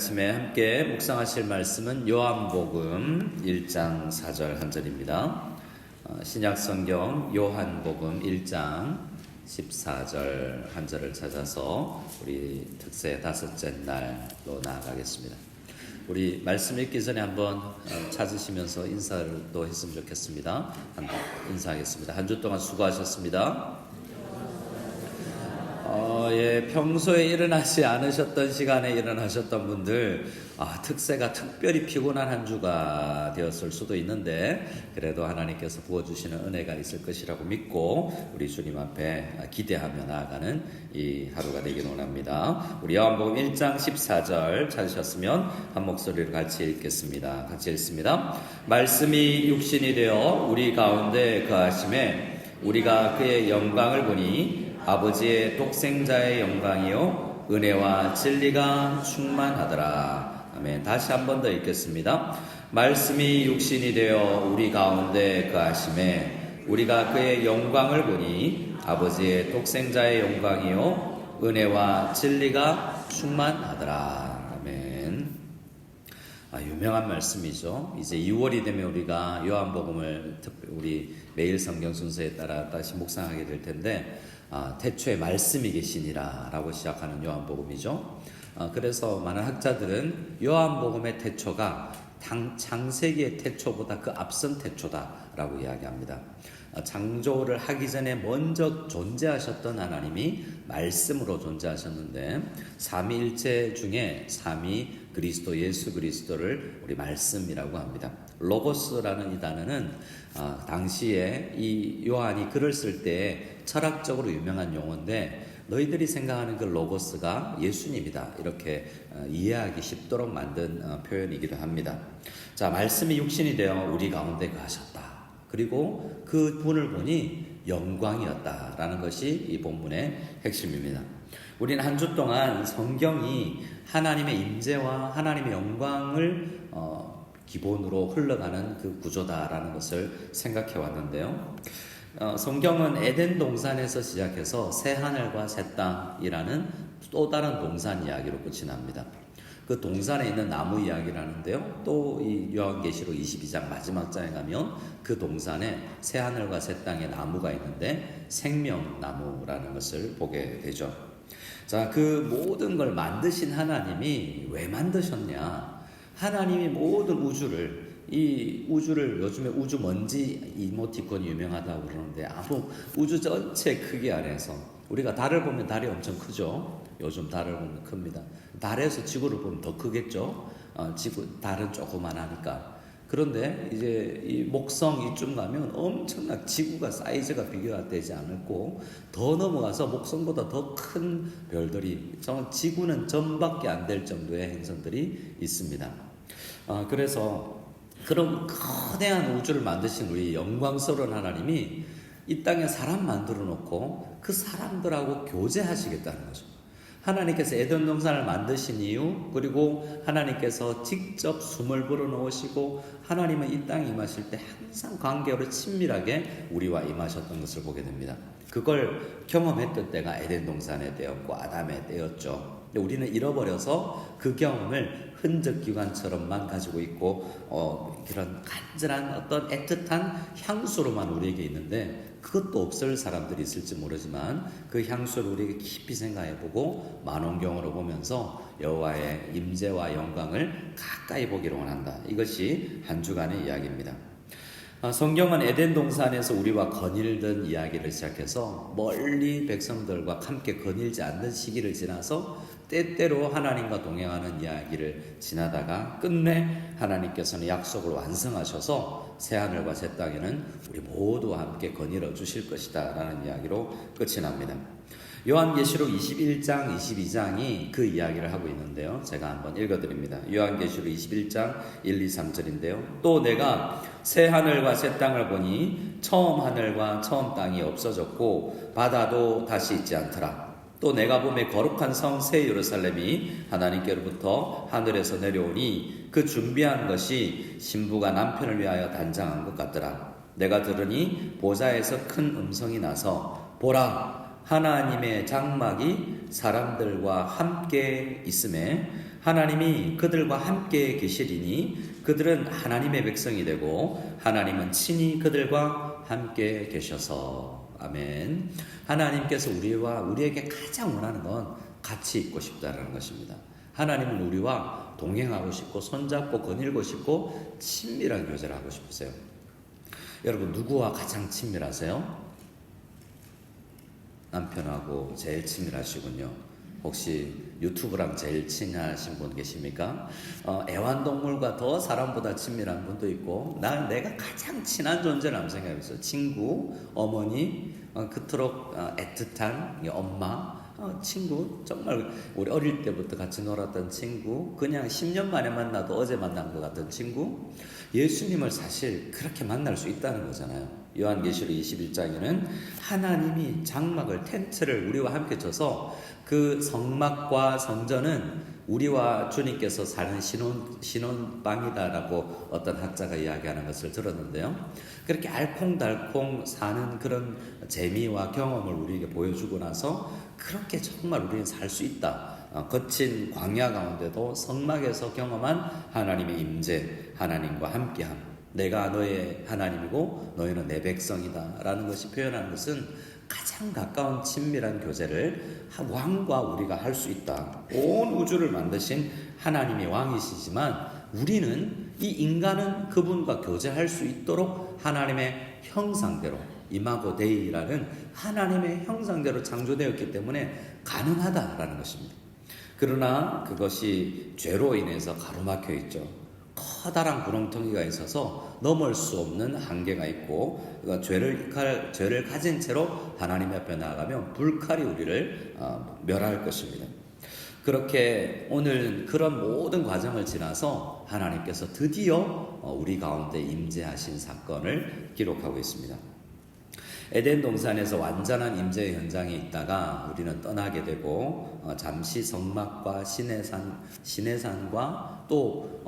아침에 함께 묵상하실 말씀은 요한복음 1장 4절 한 절입니다. 신약성경 요한복음 1장 14절 한 절을 찾아서 우리 특세 다섯째 날로 나아가겠습니다. 우리 말씀 읽기 전에 한번 찾으시면서 인사도 했으면 좋겠습니다. 인사하겠습니다. 한 주 동안 수고하셨습니다. 평소에 일어나지 않으셨던 시간에 일어나셨던 분들, 특세가 특별히 피곤한 한 주가 되었을 수도 있는데, 그래도 하나님께서 부어주시는 은혜가 있을 것이라고 믿고, 우리 주님 앞에 기대하며 나아가는 이 하루가 되길 원합니다. 우리 요한복음 1장 14절 찾으셨으면 한 목소리로 같이 읽겠습니다. 같이 읽습니다. 말씀이 육신이 되어 우리 가운데 거하심에 우리가 그의 영광을 보니 아버지의 독생자의 영광이요 은혜와 진리가 충만하더라. 아멘. 다시 한 번 더 읽겠습니다. 말씀이 육신이 되어 우리 가운데 거하심에 우리가 그의 영광을 보니 아버지의 독생자의 영광이요 은혜와 진리가 충만하더라. 아멘. 유명한 말씀이죠. 이제 2월이 되면 우리가 요한복음을 우리 매일 성경 순서에 따라 다시 묵상하게 될 텐데, 태초에 말씀이 계시니라 라고 시작하는 요한복음이죠. 그래서 많은 학자들은 요한복음의 태초가 창세기의 태초보다 그 앞선 태초다라고 이야기합니다. 창조를 하기 전에 먼저 존재하셨던 하나님이 말씀으로 존재하셨는데, 삼위일체 중에 삼위 그리스도 예수 그리스도를 우리 말씀이라고 합니다. 로고스라는 이 단어는 당시에 이 요한이 글을 쓸 때 철학적으로 유명한 용어인데, 너희들이 생각하는 그 로고스가 예수님이다 이렇게 이해하기 쉽도록 만든 표현이기도 합니다. 자, 말씀이 육신이 되어 우리 가운데 거하셨다. 그리고 그 분을 보니 영광이었다라는 것이 이 본문의 핵심입니다. 우리는 한 주 동안 성경이 하나님의 임재와 하나님의 영광을 기본으로 흘러가는 그 구조다라는 것을 생각해 왔는데요. 성경은 에덴 동산에서 시작해서 새 하늘과 새 땅이라는 또 다른 동산 이야기로 끝이 납니다. 그 동산에 있는 나무 이야기를 하는데요. 또 이 요한계시록 22장 마지막 장에 가면 그 동산에 새 하늘과 새 땅의 나무가 있는데 생명나무라는 것을 보게 되죠. 자, 그 모든 걸 만드신 하나님이 왜 만드셨냐? 하나님이 모든 우주를, 이 우주를 요즘에 우주 먼지 이모티콘이 유명하다고 그러는데, 아무 우주 전체 크기 안에서 우리가 달을 보면 달이 엄청 크죠. 요즘 달을 보면 큽니다. 달에서 지구를 보면 더 크겠죠. 달은 조그만하니까. 그런데 이제 이 목성 이쯤 가면 엄청난 지구가 사이즈가 비교가 되지 않고, 더 넘어가서 목성보다 더 큰 별들이, 정말 지구는 점밖에 안 될 정도의 행성들이 있습니다. 그래서 그런 거대한 우주를 만드신 우리 영광스러운 하나님이 이 땅에 사람 만들어 놓고 그 사람들하고 교제하시겠다는 거죠. 하나님께서 에덴 동산을 만드신 이유, 그리고 하나님께서 직접 숨을 불어넣으시고 하나님은 이 땅에 임하실 때 항상 관계로 친밀하게 우리와 임하셨던 것을 보게 됩니다. 그걸 경험했던 때가 에덴 동산의 때였고 아담의 때였죠. 근데 우리는 잃어버려서 그 경험을 흔적기관처럼만 가지고 있고, 그런 간절한 어떤 애틋한 향수로만 우리에게 있는데, 그것도 없을 사람들이 있을지 모르지만 그 향수를 우리에게 깊이 생각해보고 만원경으로 보면서 여호와의 임재와 영광을 가까이 보기를 원한다. 이것이 한 주간의 이야기입니다. 성경은 에덴 동산에서 우리와 거닐던 이야기를 시작해서 멀리 백성들과 함께 거닐지 않는 시기를 지나서 때때로 하나님과 동행하는 이야기를 지나다가 끝내 하나님께서는 약속을 완성하셔서 새하늘과 새 땅에는 우리 모두와 함께 거닐어 주실 것이다 라는 이야기로 끝이 납니다. 요한계시록 21장, 22장이 그 이야기를 하고 있는데요. 제가 한번 읽어드립니다. 요한계시록 21장 1, 2, 3절인데요. 또 내가 새 하늘과 새 땅을 보니 처음 하늘과 처음 땅이 없어졌고 바다도 다시 있지 않더라. 또 내가 보매 거룩한 성 새 예루살렘이 하나님께로부터 하늘에서 내려오니 그 준비한 것이 신부가 남편을 위하여 단장한 것 같더라. 내가 들으니 보좌에서 큰 음성이 나서 보라, 하나님의 장막이 사람들과 함께 있음에 하나님이 그들과 함께 계시리니 그들은 하나님의 백성이 되고 하나님은 친히 그들과 함께 계셔서. 아멘. 하나님께서 우리에게 가장 원하는 건 같이 있고 싶다라는 것입니다. 하나님은 우리와 동행하고 싶고 손잡고 거닐고 싶고 친밀한 교제를 하고 싶으세요. 여러분, 누구와 가장 친밀하세요? 남편하고 제일 친밀하시군요. 혹시 유튜브랑 제일 친하신 분 계십니까? 애완동물과 더 사람보다 친밀한 분도 있고, 내가 가장 친한 존재라고 생각했어요. 친구, 어머니, 그토록 애틋한 엄마, 친구, 정말 우리 어릴 때부터 같이 놀았던 친구, 그냥 10년 만에 만나도 어제 만난 것 같은 친구. 예수님을 사실 그렇게 만날 수 있다는 거잖아요. 요한계시록 21장에는 하나님이 장막을, 텐트를 우리와 함께 쳐서 그 성막과 성전은 우리와 주님께서 사는 신혼방이다라고 어떤 학자가 이야기하는 것을 들었는데요. 그렇게 알콩달콩 사는 그런 재미와 경험을 우리에게 보여주고 나서 그렇게 정말 우리는 살 수 있다. 거친 광야 가운데도 성막에서 경험한 하나님의 임재, 하나님과 함께함. 내가 너의 하나님이고 너희는 내 백성이다 라는 것이 표현하는 것은 가장 가까운 친밀한 교제를 왕과 우리가 할 수 있다. 온 우주를 만드신 하나님의 왕이시지만 우리는, 이 인간은 그분과 교제할 수 있도록 하나님의 형상대로, 이마고 데이라는 하나님의 형상대로 창조되었기 때문에 가능하다라는 것입니다. 그러나 그것이 죄로 인해서 가로막혀 있죠. 커다란 구렁텅이가 있어서 넘을 수 없는 한계가 있고, 죄를 가진 채로 하나님 앞에 나아가면 불칼이 우리를 멸할 것입니다. 그렇게 오늘 그런 모든 과정을 지나서 하나님께서 드디어 우리 가운데 임재하신 사건을 기록하고 있습니다. 에덴 동산에서 완전한 임재의 현장에 있다가 우리는 떠나게 되고 잠시 성막과 시내산과 또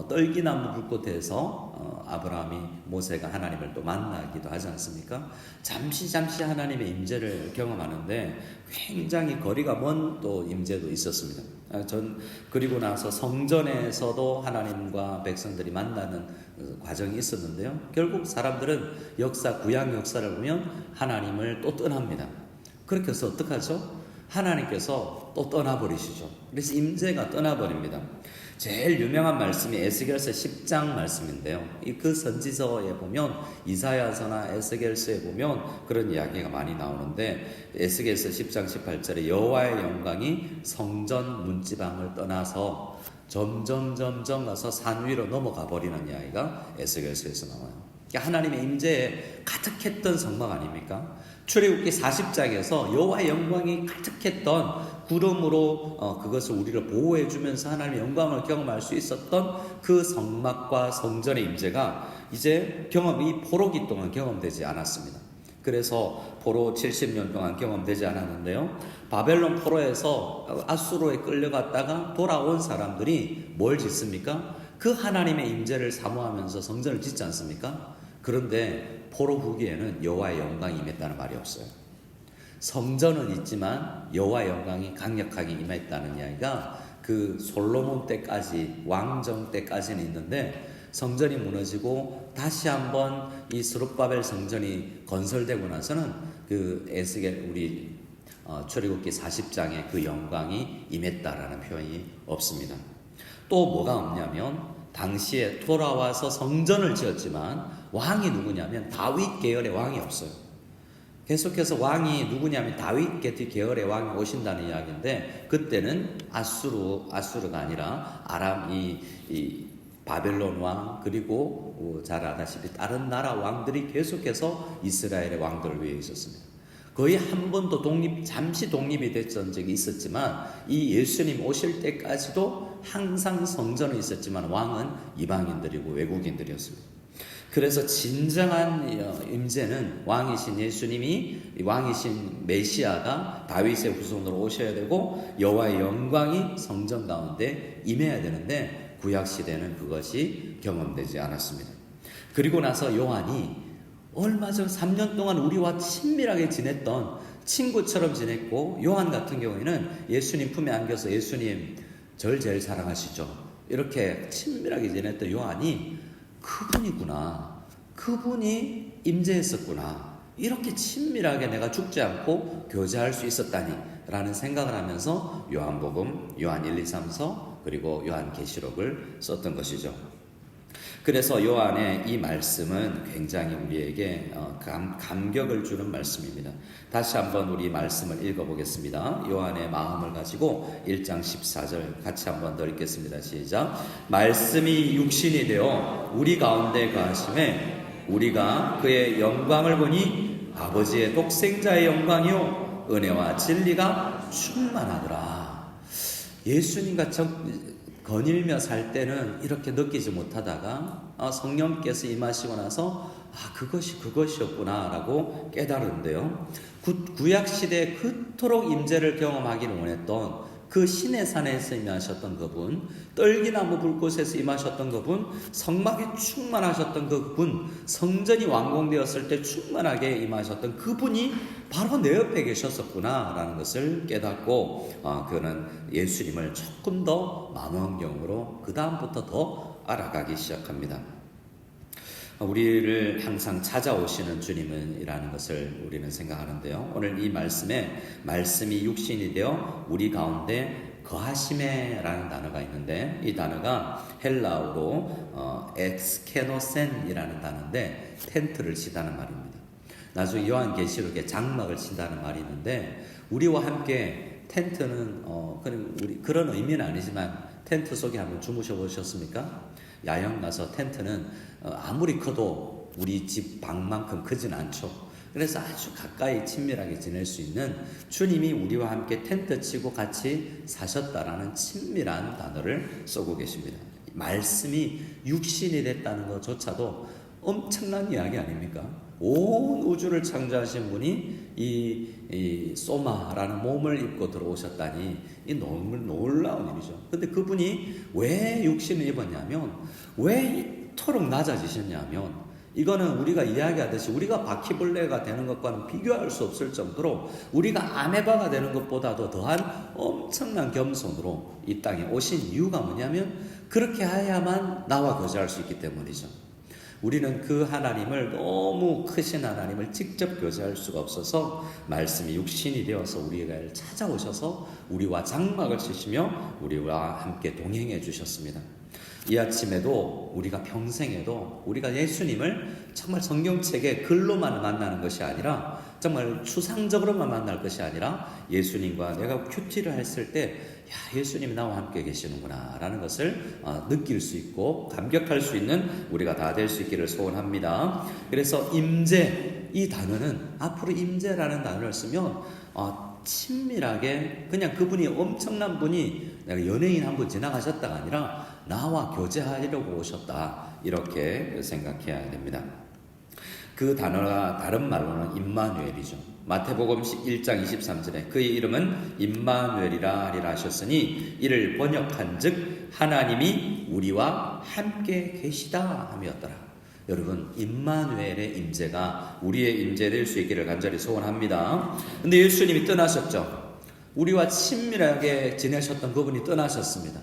떨기나무 불꽃에서 아브라함이, 모세가 하나님을 또 만나기도 하지 않습니까? 잠시 하나님의 임재를 경험하는데 굉장히 거리가 먼 또 임재도 있었습니다. 그리고 나서 성전에서도 하나님과 백성들이 만나는 과정이 있었는데요. 결국 사람들은 구약 역사를 보면 하나님을 또 떠납니다. 그렇게 해서 어떡하죠? 하나님께서 또 떠나버리시죠. 그래서 임재가 떠나버립니다. 제일 유명한 말씀이 에스겔서 10장 말씀인데요. 그 선지서에 보면, 이사야서나 에스겔서에 보면 그런 이야기가 많이 나오는데, 에스겔서 10장 18절에 여호와의 영광이 성전 문지방을 떠나서 점점 가서 산 위로 넘어가 버리는 이야기가 에스겔서에서 나와요. 하나님의 임재에 가득했던 성막 아닙니까? 출애굽기 40장에서 여호와의 영광이 가득했던 구름으로 그것을 우리를 보호해 주면서 하나님의 영광을 경험할 수 있었던 그 성막과 성전의 임재가 이제 이 포로기 동안 경험되지 않았습니다. 그래서 포로 70년 동안 경험되지 않았는데요. 바벨론 포로에서 아수르에 끌려갔다가 돌아온 사람들이 뭘 짓습니까? 그 하나님의 임재를 사모하면서 성전을 짓지 않습니까? 그런데 포로 후기에는 여호와의 영광이 임했다는 말이 없어요. 성전은 있지만 여호와의 영광이 강력하게 임했다는 이야기가 그 솔로몬 때까지, 왕정 때까지는 있는데, 성전이 무너지고 다시 한번 이 스룹바벨 성전이 건설되고 나서는 그 우리 출애굽기 40장에 그 영광이 임했다라는 표현이 없습니다. 또 뭐가 없냐면, 당시에 돌아와서 성전을 지었지만 왕이 누구냐면 다윗 계열의 왕이 없어요. 계속해서 왕이 누구냐면 다윗 계열의 왕이 오신다는 이야기인데, 그때는 아수르가 아니라 이 바벨론 왕, 그리고 잘 아다시피 다른 나라 왕들이 계속해서 이스라엘의 왕들을 위해 있었습니다. 거의 한 번도 잠시 독립이 됐던 적이 있었지만, 이 예수님 오실 때까지도 항상 성전은 있었지만 왕은 이방인들이고 외국인들이었습니다. 그래서 진정한 임재는 왕이신 예수님이, 왕이신 메시아가 다윗의 후손으로 오셔야 되고 여호와의 영광이 성전 가운데 임해야 되는데, 구약시대는 그것이 경험되지 않았습니다. 그리고 나서 요한이 얼마 전 3년 동안 우리와 친밀하게 지냈던 친구처럼 지냈고, 요한 같은 경우에는 예수님 품에 안겨서 예수님 절 제일 사랑하시죠. 이렇게 친밀하게 지냈던 요한이 그분이구나, 그분이 임재했었구나, 이렇게 친밀하게 내가 죽지 않고 교제할 수 있었다니 라는 생각을 하면서 요한복음, 요한 1, 2, 3서 그리고 요한계시록을 썼던 것이죠. 그래서 요한의 이 말씀은 굉장히 우리에게 감격을 주는 말씀입니다. 다시 한번 우리 말씀을 읽어보겠습니다. 요한의 마음을 가지고 1장 14절 같이 한번 더 읽겠습니다. 시작. 말씀이 육신이 되어 우리 가운데 거하심에 우리가 그의 영광을 보니 아버지의 독생자의 영광이요 은혜와 진리가 충만하더라. 예수님과 거닐며 살 때는 이렇게 느끼지 못하다가 성령께서 임하시고 나서 그것이 그것이었구나 라고 깨달은데요. 구약시대에 그토록 임재를 경험하기를 원했던 그 신의 산에서 임하셨던 그분, 떨기나무 불꽃에서 임하셨던 그분, 성막에 충만하셨던 그분, 성전이 완공되었을 때 충만하게 임하셨던 그분이 바로 내 옆에 계셨었구나 라는 것을 깨닫고 그는 예수님을 조금 더 망원경으로 그 다음부터 더 알아가기 시작합니다. 우리를 항상 찾아오시는 주님이라는 것을 우리는 생각하는데요. 오늘 이 말씀이 육신이 되어 우리 가운데 거하심에 라는 단어가 있는데, 이 단어가 헬라어로 엑스케노센이라는 단어인데 텐트를 치다는 말입니다. 나중에 요한계시록에 장막을 친다는 말이 있는데, 우리와 함께 텐트는 그런 의미는 아니지만 텐트 속에 한번 주무셔 보셨습니까? 야영 가서 텐트는 아무리 커도 우리 집 방만큼 크진 않죠. 그래서 아주 가까이 친밀하게 지낼 수 있는 주님이 우리와 함께 텐트 치고 같이 사셨다라는 친밀한 단어를 쓰고 계십니다. 말씀이 육신이 됐다는 것조차도 엄청난 이야기 아닙니까? 온 우주를 창조하신 분이 이 소마라는 몸을 입고 들어오셨다니 이 너무 놀라운 일이죠. 근데 그분이 왜 육신을 입었냐면, 왜 이토록 낮아지셨냐면, 이거는 우리가 이야기하듯이 우리가 바퀴벌레가 되는 것과는 비교할 수 없을 정도로 우리가 아메바가 되는 것보다도 더한 엄청난 겸손으로 이 땅에 오신 이유가 뭐냐면, 그렇게 해야만 나와 교제할 수 있기 때문이죠. 우리는 그 하나님을, 너무 크신 하나님을 직접 교제할 수가 없어서 말씀이 육신이 되어서 우리를 찾아오셔서 우리와 장막을 치시며 우리와 함께 동행해 주셨습니다. 이 아침에도 우리가 평생에도 우리가 예수님을 정말 성경책에 글로만 만나는 것이 아니라, 정말 추상적으로만 만날 것이 아니라, 예수님과 내가 큐티를 했을 때 예수님이 나와 함께 계시는구나 라는 것을 느낄 수 있고 감격할 수 있는 우리가 다 될 수 있기를 소원합니다. 그래서 임재, 이 단어는 앞으로 임재라는 단어를 쓰면 친밀하게, 그냥 그분이 엄청난 분이 내가 연예인 한 분 지나가셨다가 아니라 나와 교제하려고 오셨다, 이렇게 생각해야 됩니다. 그 단어가 다른 말로는 임마누엘이죠. 마태복음 1장 23절에 그의 이름은 임마누엘이라 하리라 하셨으니 이를 번역한즉 하나님이 우리와 함께 계시다 함이었더라. 여러분, 임마누엘의 임재가 우리의 임재 될 수 있기를 간절히 소원합니다. 근데 예수님이 떠나셨죠. 우리와 친밀하게 지내셨던 그분이 떠나셨습니다.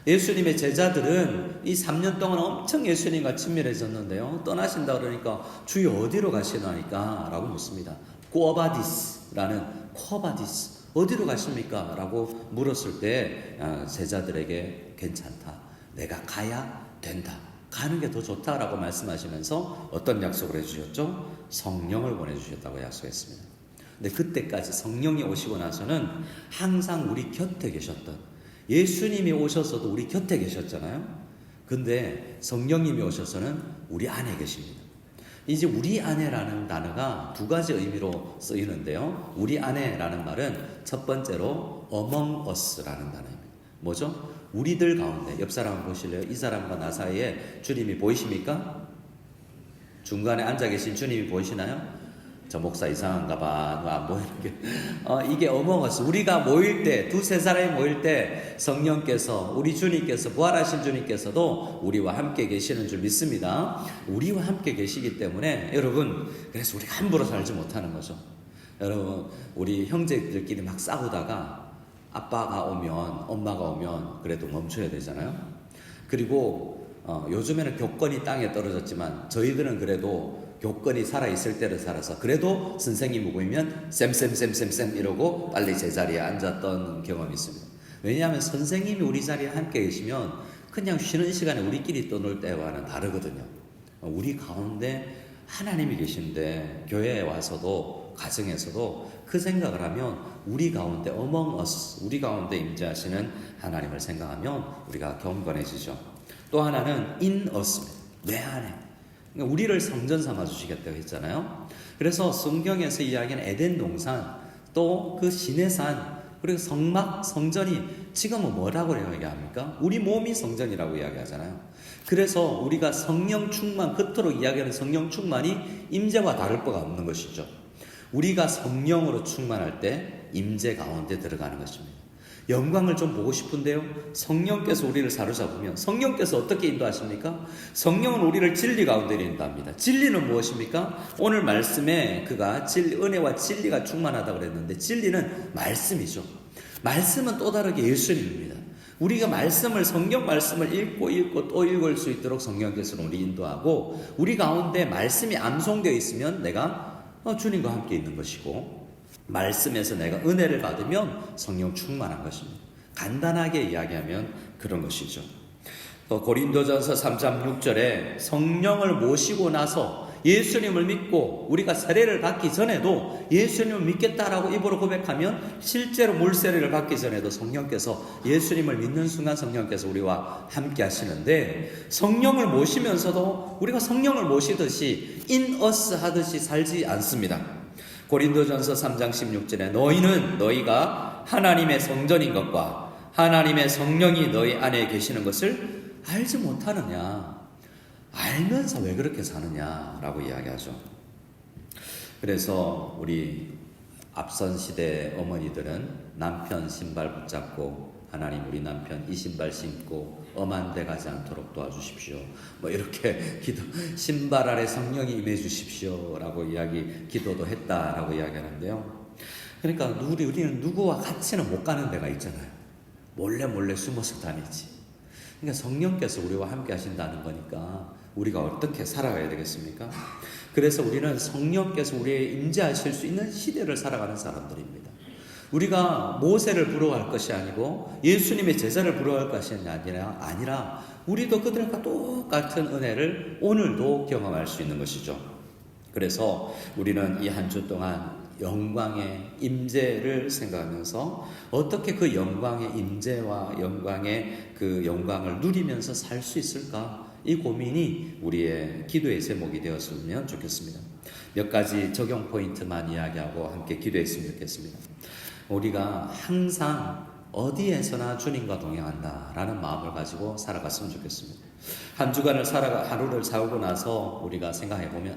예수님의 제자들은 이 3년 동안 엄청 예수님과 친밀해졌는데요, 떠나신다 그러니까 주여 어디로 가시나니까 라고 묻습니다. 코바디스, 어디로 가십니까? 라고 물었을 때 제자들에게 괜찮다, 내가 가야 된다, 가는 게 더 좋다라고 말씀하시면서 어떤 약속을 해주셨죠? 성령을 보내주셨다고 약속했습니다. 근데 그때까지 성령이 오시고 나서는 항상 우리 곁에 계셨던, 예수님이 오셔서도 우리 곁에 계셨잖아요. 근데 성령님이 오셔서는 우리 안에 계십니다. 이제 우리 안에라는 단어가 두 가지 의미로 쓰이는데요, 우리 안에라는 말은 첫 번째로 among us라는 단어입니다. 뭐죠? 우리들 가운데. 옆 사람 보실래요? 이 사람과 나 사이에 주님이 보이십니까? 중간에 앉아 계신 주님이 보이시나요? 저 목사 이상한가 봐, 안 보이는 게. 이게 among us. 우리가 모일 때, 두세 사람이 모일 때 성령께서, 우리 주님께서, 부활하신 주님께서도 우리와 함께 계시는 줄 믿습니다. 우리와 함께 계시기 때문에 여러분, 그래서 우리가 함부로 살지 못하는 거죠. 여러분, 우리 형제들끼리 막 싸우다가 아빠가 오면, 엄마가 오면 그래도 멈춰야 되잖아요. 그리고 요즘에는 교권이 땅에 떨어졌지만 저희들은 그래도 교권이 살아있을 때를 살아서 그래도 선생님이 보이면 쌤 이러고 빨리 제자리에 앉았던 경험이 있습니다. 왜냐하면 선생님이 우리 자리에 함께 계시면 그냥 쉬는 시간에 우리끼리 떠놀 때와는 다르거든요. 우리 가운데 하나님이 계신데 교회에 와서도 가정에서도 그 생각을 하면 우리 가운데 among us, 우리 가운데 임재하시는 하나님을 생각하면 우리가 경건해지죠. 또 하나는 in us입니다. 내 안에. 그러니까 우리를 성전 삼아 주시겠다고 했잖아요. 그래서 성경에서 이야기하는 에덴 동산, 또 그 시내산, 그리고 성막, 성전이 지금은 뭐라고 이야기합니까? 우리 몸이 성전이라고 이야기하잖아요. 그래서 우리가 성령 충만, 겉으로 이야기하는 성령 충만이 임재와 다를 바가 없는 것이죠. 우리가 성령으로 충만할 때 임재 가운데 들어가는 것입니다. 영광을 좀 보고 싶은데요, 성령께서 우리를 사로잡으면 성령께서 어떻게 인도하십니까? 성령은 우리를 진리 가운데 인도합니다. 진리는 무엇입니까? 오늘 말씀에 그가 은혜와 진리가 충만하다고 그랬는데 진리는 말씀이죠. 말씀은 또 다르게 예수님입니다. 우리가 성경 말씀을 읽고 또 읽을 수 있도록 성령께서는 우리 인도하고, 우리 가운데 말씀이 암송되어 있으면 내가 주님과 함께 있는 것이고, 말씀에서 내가 은혜를 받으면 성령 충만한 것입니다. 간단하게 이야기하면 그런 것이죠. 또 고린도전서 3장 6절에 성령을 모시고 나서 예수님을 믿고 우리가 세례를 받기 전에도 예수님을 믿겠다라고 입으로 고백하면 실제로 물세례를 받기 전에도 성령께서, 예수님을 믿는 순간 성령께서 우리와 함께 하시는데, 성령을 모시면서도 우리가 성령을 모시듯이 in us 하듯이 살지 않습니다. 고린도전서 3장 16절에 너희가 하나님의 성전인 것과 하나님의 성령이 너희 안에 계시는 것을 알지 못하느냐, 알면서 왜 그렇게 사느냐라고 이야기하죠. 그래서 우리 앞선 시대 어머니들은 남편 신발 붙잡고 하나님 우리 남편 이 신발 신고 엄한 데 가지 않도록 도와주십시오, 뭐 이렇게 신발 아래 성령이 임해 주십시오 라고 기도도 했다라고 이야기하는데요. 그러니까 우리는 누구와 같이는 못 가는 데가 있잖아요. 몰래 숨어서 다니지. 그러니까 성령께서 우리와 함께 하신다는 거니까 우리가 어떻게 살아가야 되겠습니까? 그래서 우리는 성령께서 우리의 임재하실 수 있는 시대를 살아가는 사람들입니다. 우리가 모세를 부러워할 것이 아니고 예수님의 제자를 부러워할 것이 아니라 우리도 그들과 똑같은 은혜를 오늘도 경험할 수 있는 것이죠. 그래서 우리는 이 한 주 동안 영광의 임재를 생각하면서 어떻게 그 영광의 임재와 영광의 그 영광을 누리면서 살 수 있을까, 이 고민이 우리의 기도의 제목이 되었으면 좋겠습니다. 몇 가지 적용 포인트만 이야기하고 함께 기도했으면 좋겠습니다. 우리가 항상 어디에서나 주님과 동행한다라는 마음을 가지고 살아갔으면 좋겠습니다. 한 주간을 하루를 살고 나서 우리가 생각해보면,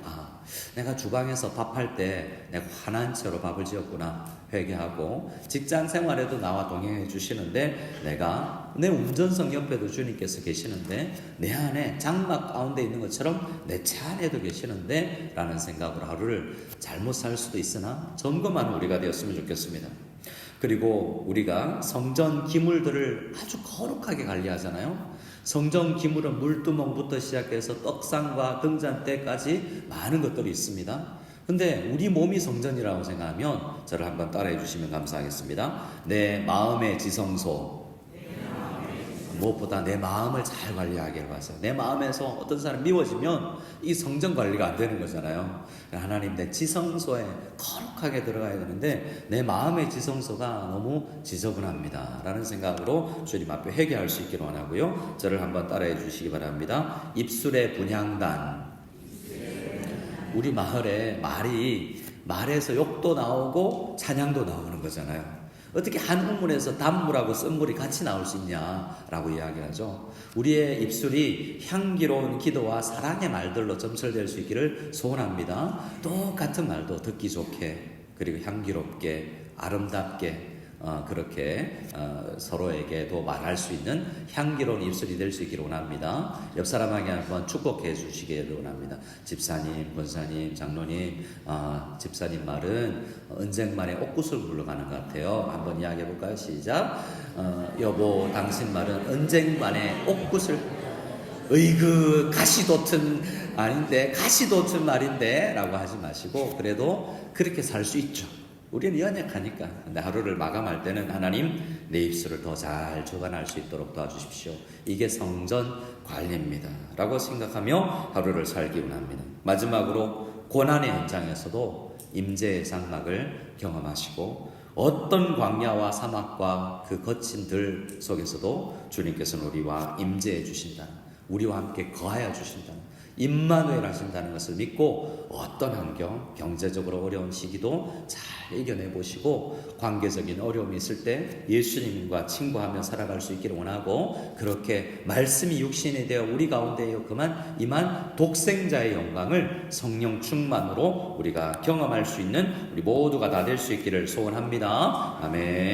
내가 주방에서 밥할 때 내가 화난 채로 밥을 지었구나 회개하고, 직장 생활에도 나와 동행해 주시는데 내가 내 운전석 옆에도 주님께서 계시는데, 내 안에 장막 가운데 있는 것처럼 내 차 안에도 계시는데 라는 생각으로 하루를 잘못 살 수도 있으나 점검하는 우리가 되었으면 좋겠습니다. 그리고 우리가 성전 기물들을 아주 거룩하게 관리하잖아요. 성전 기물은 물두멍부터 시작해서 떡상과 등잔대까지 많은 것들이 있습니다. 근데 우리 몸이 성전이라고 생각하면 저를 한번 따라해 주시면 감사하겠습니다. 내 마음의 지성소, 무엇보다 내 마음을 잘 관리하기를 바라세요. 내 마음에서 어떤 사람 미워지면 이 성전 관리가 안 되는 거잖아요. 하나님, 내 지성소에 거룩하게 들어가야 되는데 내 마음의 지성소가 너무 지저분합니다 라는 생각으로 주님 앞에 회개할 수 있기를 원하고요. 저를 한번 따라해 주시기 바랍니다. 입술의 분향단. 우리 마을에 말에서 욕도 나오고 찬양도 나오는 거잖아요. 어떻게 한 우물에서 단물하고 쓴물이 같이 나올 수 있냐라고 이야기하죠. 우리의 입술이 향기로운 기도와 사랑의 말들로 점철될 수 있기를 소원합니다. 똑같은 말도 듣기 좋게, 그리고 향기롭게, 아름답게, 그렇게 서로에게도 말할 수 있는 향기로운 입술이 될 수 있기를 원합니다. 옆 사람에게 한번 축복해 주시기를 원합니다. 집사님, 권사님, 장로님, 집사님 말은 언쟁 만에 옥구슬 굴러가는 것 같아요. 한번 이야기해 볼까요? 시작. 여보, 당신 말은 언쟁 만에 옥구슬. 으이그 가시돋은 아닌데, 가시돋은 말인데 라고 하지 마시고, 그래도 그렇게 살 수 있죠. 우리는 연약하니까. 근데 하루를 마감할 때는 하나님 내 입술을 더 잘 주관할 수 있도록 도와주십시오. 이게 성전 관리입니다 라고 생각하며 하루를 살기 원합니다. 마지막으로 고난의 현장에서도 임재의 장막을 경험하시고, 어떤 광야와 사막과 그 거친 들 속에서도 주님께서는 우리와 임재해 주신다, 우리와 함께 거하여 주신다, 임마누엘 하신다는 것을 믿고 어떤 환경, 경제적으로 어려운 시기도 잘 이겨내 보시고, 관계적인 어려움이 있을 때 예수님과 친구하며 살아갈 수 있기를 원하고, 그렇게 말씀이 육신이 되어 우리 가운데 임한 독생자의 영광을 성령 충만으로 우리가 경험할 수 있는 우리 모두가 다 될 수 있기를 소원합니다. 아멘.